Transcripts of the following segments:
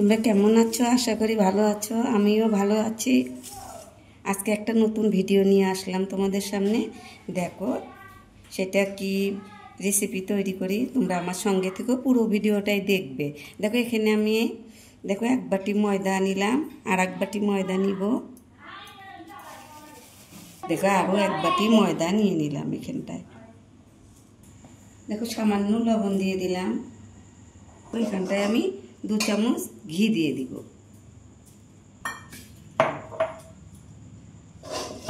তোমরা কেমন আছো? আশা করি ভালো আছো। আমিও ভালো আছি। আজকে একটা নতুন ভিডিও নিয়ে আসলাম তোমাদের সামনে। দেখো সেটা কি রেসিপি তৈরি করি, তোমরা আমার সঙ্গে থেকে পুরো ভিডিওটাই দেখবে। দেখো এখানে আমি দেখো 1 বাটি ময়দা নিলাম, আর 1 বাটি ময়দা নিব। দেখো আরও 1 বাটি ময়দা নিয়ে নিলাম এখানটায়। দেখো সামান্য লবণ দিয়ে দিলাম। ওইখানটায় আমি 2 চামচ ঘি দিয়ে দিব।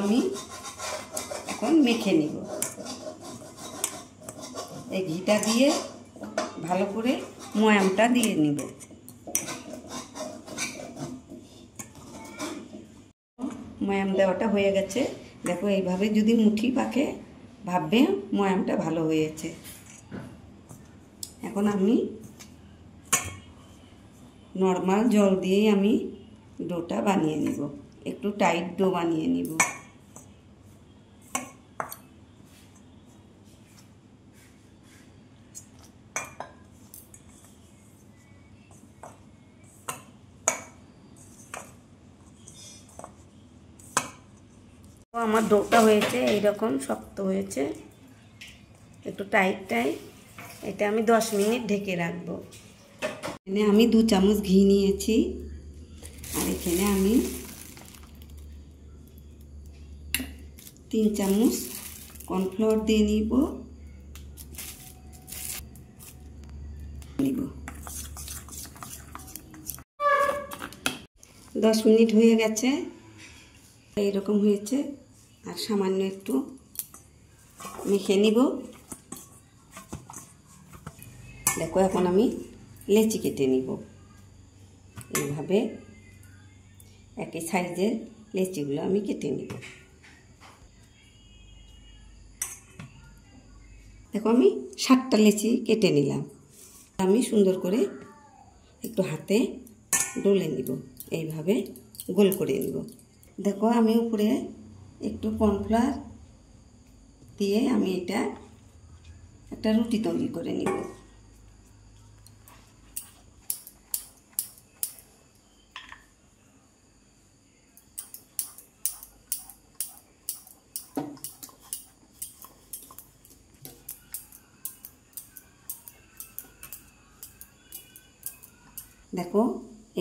আমি এখন মেখে নিব। এই ঘিটা দিয়ে ভালো করে ময়ামটা দিয়ে নিব। ময়াম দেওয়াটা হয়ে গেছে। দেখো এইভাবে যদি মুঠি পাকে ভাববে ময়ামটা ভালো হয়েছে। এখন আমি নর্মাল জল দিয়েই আমি ডোটা বানিয়ে নিব। একটু টাইট ডো বানিয়ে নিব। আমার ডোটা হয়েছে এইরকম শক্ত হয়েছে, একটু টাইট। এটা আমি 10 মিনিট ঢেকে রাখবো। এখানে আমি 2 চামচ ঘি নিয়েছি, আর এখানে আমি 3 চামচ কর্নফ্লাওয়ার দিয়ে নিব। 10 মিনিট হয়ে গেছে, এইরকম হয়েছে। আর সামান্য একটু মেখে নিব। দেখো এখন আমি লেচি কেটে নিব। এইভাবে একই সাইজের লেচিগুলো আমি কেটে নিব। দেখো আমি 7টা লেচি কেটে নিলাম। আমি সুন্দর করে একটু হাতে ডলে নিব, এইভাবে গোল করে নিব। দেখো আমি উপরে একটু কর্নফ্লাওয়ার দিয়ে আমি এটা একটা রুটি তৈরি করে নিব। দেখো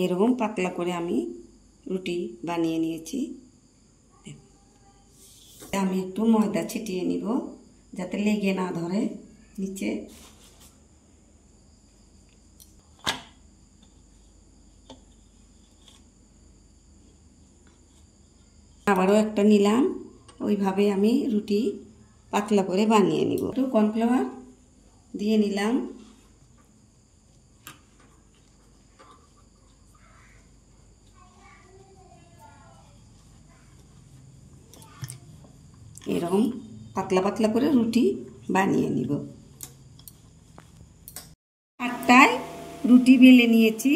এরকম পাতলা করে আমি রুটি বানিয়ে নিয়েছি। আমি একটু ময়দা ছিটিয়ে নিব যাতে লেগে না ধরে নিচে। আবারও একটা নিলাম। ওইভাবে আমি রুটি পাতলা করে বানিয়ে নিব। একটু কর্নফ্লাওয়ার দিয়ে নিলাম। এরকম পাতলা পাতলা করে রুটি বানিয়ে নিব। 8টায় রুটি বেলে নিয়েছি।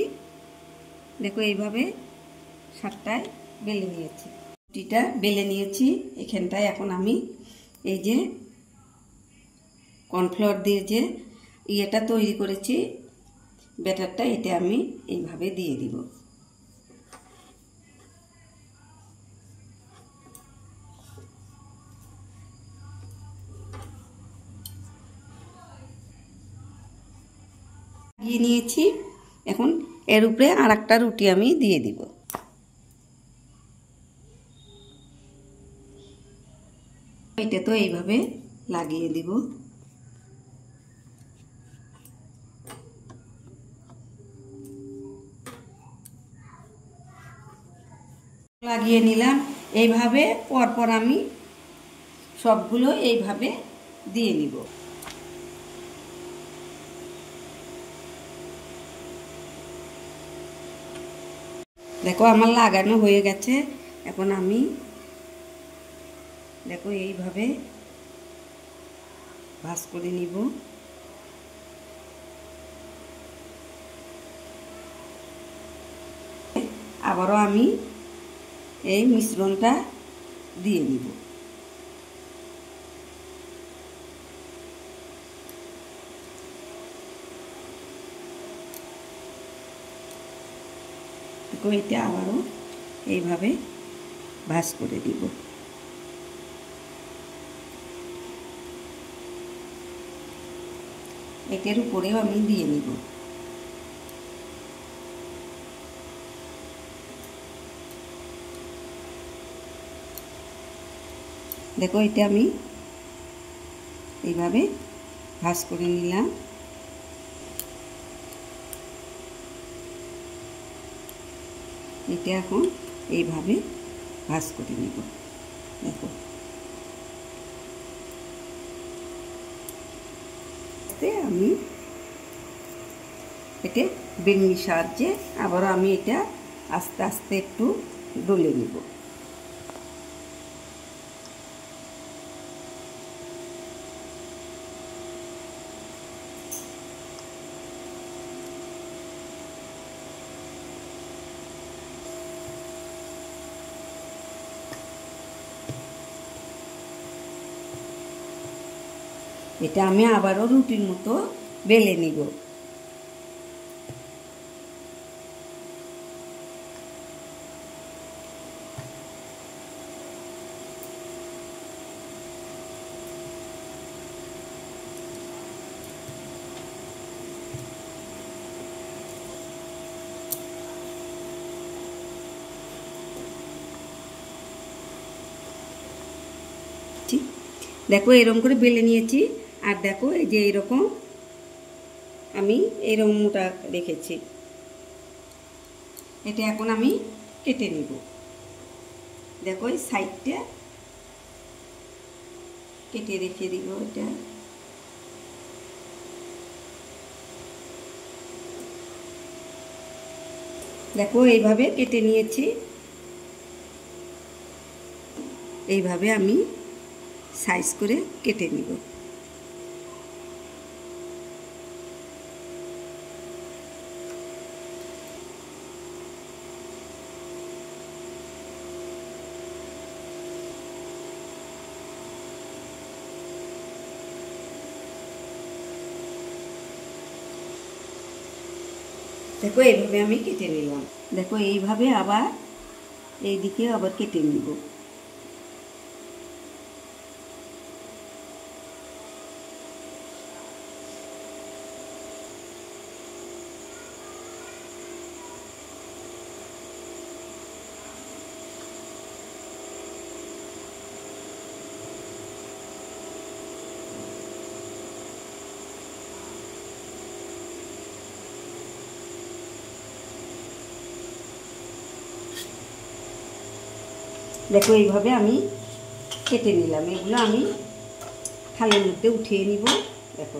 দেখো এইভাবে 7টায় বেলে নিয়েছি। রুটিটা বেলে নিয়েছি এখানটায়। এখন আমি এই যে কর্নফ্লাওয়ার দিয়ে যে ইয়েটা তৈরি করেছি, ব্যাটারটা, এটা আমি এইভাবে দিয়ে দিব। দিয়ে নিয়েছি। এখন এর উপরে আর একটা রুটি আমি দিয়ে দিব। এটা তো এইভাবে লাগিয়ে দিব। লাগিয়ে নিলাম। এইভাবে পরপর আমি সবগুলো এইভাবে দিয়ে নিব। দেখো আমার লাগানো হয়ে গেছে। এখন আমি দেখো এইভাবে ভাঁজ করে নিব। আবারও আমি এই মিশ্রণটা দিয়ে নিব। এটা আবারও এইভাবে ভাঁজ করে দিব। এটার উপরেও আমি দিয়ে নিব। দেখো এটা আমি এইভাবে ভাঁজ করে নিলাম। এটা এখন এইভাবে ভাঁজ করে নিব। দেখো আমি এটা বেলনির সাহায্যে আবারও আমি এটা আস্তে আস্তে একটু ডলে নিব। এটা আমি আবারও রুটির মতো বেলে নিব। দেখো এরকম করে বেলে নিয়েছি। আর দেখো এই যে এরকম আমি এরকম মোটা রেখেছি। এটা এখন আমি কেটে নিব। দেখো এই সাইডটা কেটে রেখে দিব। এটা দেখো এইভাবে কেটে নিয়েছি। এইভাবে আমি সাইজ করে কেটে নিব। দেখো এইভাবে আমি কেটে নিলাম। দেখো এইভাবে আবার এইদিকে আবার কেটে নিব। দেখো এইভাবে আমি কেটে নিলাম। এগুলো আমি থালের মধ্যে উঠিয়ে নিব। দেখো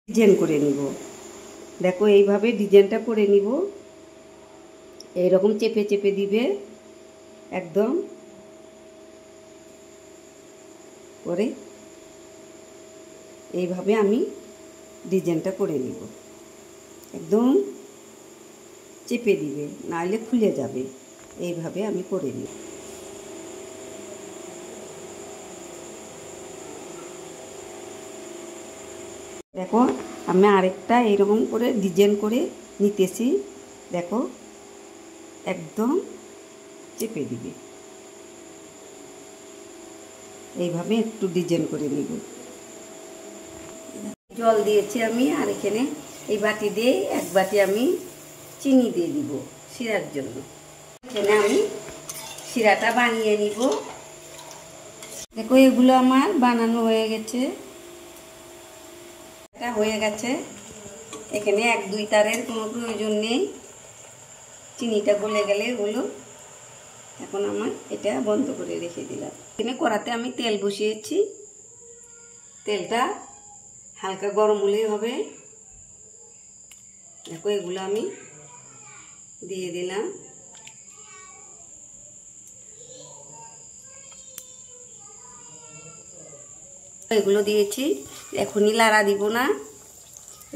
ডিজাইন করে নিব। দেখো এইভাবে ডিজাইনটা করে নিব। এইরকম চেপে চেপে দিবে একদম করে। এইভাবে আমি ডিজাইনটা করে নিব। একদম চেপে দিবে, নাহলে খুলে যাবে। এইভাবে আমি করে নিব। দেখো আমি আরেকটা এরকম করে ডিজাইন করে নিতেছি। দেখো একদম চেপে দিবে। এইভাবে একটু ডিজাইন করে নিব। জল দিয়েছি আমি। আর এখানে এই বাটি দিয়ে এক বাটি আমি চিনি দিয়ে দিব শিরার জন্য। এখানে আমি শিরাটা বানিয়ে নিব। দেখো এগুলো আমার বানানো হয়ে গেছে। এটা হয়ে গেছে। এখানে 1-2 তারের কোনো প্রয়োজন নেই। চিনিটা গলে গেলে এগুলো এখন আমার এটা বন্ধ করে রেখে দিলাম। এখানে কড়াতে আমি তেল বসিয়েছি। তেলটা হালকা গরম হলেই হবে। দেখো এগুলো আমি দিয়ে দিলাম। এগুলো দিয়েছি। এখনই লাড়া দিব না,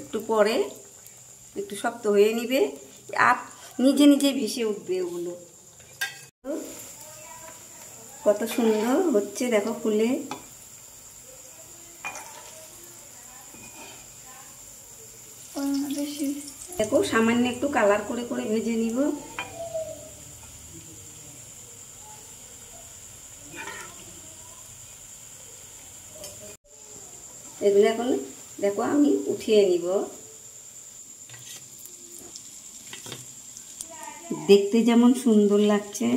একটু পরে একটু শক্ত হয়ে নিবে। আর নিজে নিজে ভেসে উঠবে ওগুলো। কত সুন্দর হচ্ছে দেখো ফুলে। দেখো সামান্য একটু কালার করে করে ভেজে নিব। এগুলো এখন দেখো আমি উঠিয়ে নিব। দেখতে যেমন সুন্দর লাগছে,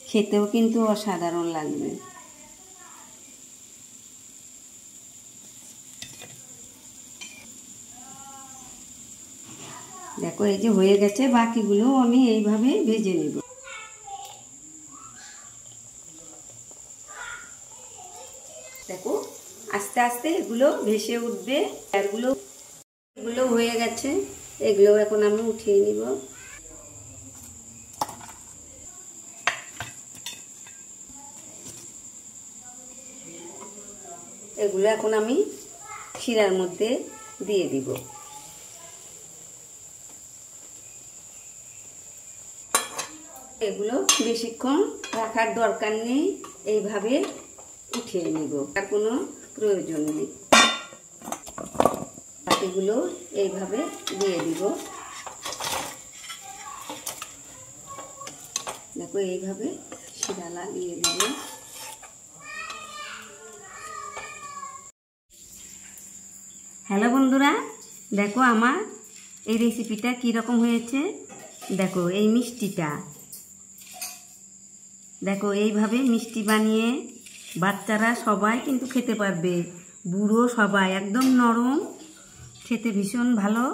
খেতেও কিন্তু অসাধারণ লাগবে। দেখো এই যে হয়ে গেছে, বাকিগুলো আমি এইভাবে ভেজে নিব। দেখো আস্তে আস্তে এগুলো ভেসে উঠবে। এগুলো হয়ে গেছে, এগুলো এখন আমি উঠিয়ে নিব। এগুলো এখন আমি শিরার মধ্যে দিয়ে দিব। এগুলো বেশিক্ষণ রাখার দরকার নেই, এইভাবে উঠিয়ে নিব, আর কোনো প্রয়োজন নেই। বাকিগুলো এইভাবে দিয়ে দিব। দেখো এইভাবে শিরা লাগিয়ে দিব। হ্যালো বন্ধুরা, দেখো আমার এই রেসিপিটা কীরকম হয়েছে। দেখো এই মিষ্টিটা, দেখো এইভাবে মিষ্টি বানিয়ে বাচ্চারা সবাই কিন্তু খেতে পারবে, বুড়ো সবাই, একদম নরম, খেতে ভীষণ ভালো।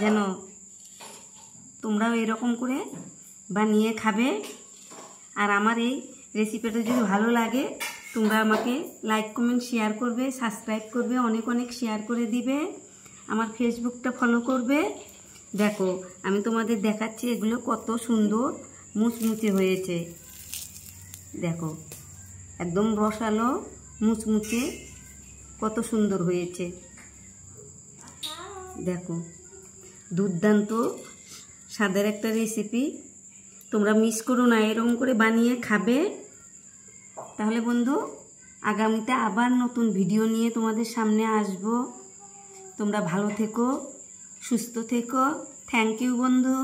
যেন তোমরাও এরকম করে বানিয়ে খাবে। আর আমার এই রেসিপিটা যদি ভালো লাগে, তোমরা আমাকে লাইক কমেন্ট শেয়ার করবে, সাবস্ক্রাইব করবে, অনেক অনেক শেয়ার করে দিবে, আমার ফেসবুকটা ফলো করবে। দেখো আমি তোমাদের দেখাচ্ছি এগুলো কত সুন্দর মুচমুচে হয়েছে। দেখো একদম রসালো মুচমুচে, কত সুন্দর হয়েছে। দেখো দুর্দান্ত স্বাদের একটা রেসিপি, তোমরা মিস করো না, এরকম করে বানিয়ে খাবে। তাহলে বন্ধু, আগামীতে আবার নতুন ভিডিও নিয়ে তোমাদের সামনে আসব। তোমরা ভালো থেকো, সুস্থ থেকো। থ্যাংক ইউ বন্ধু।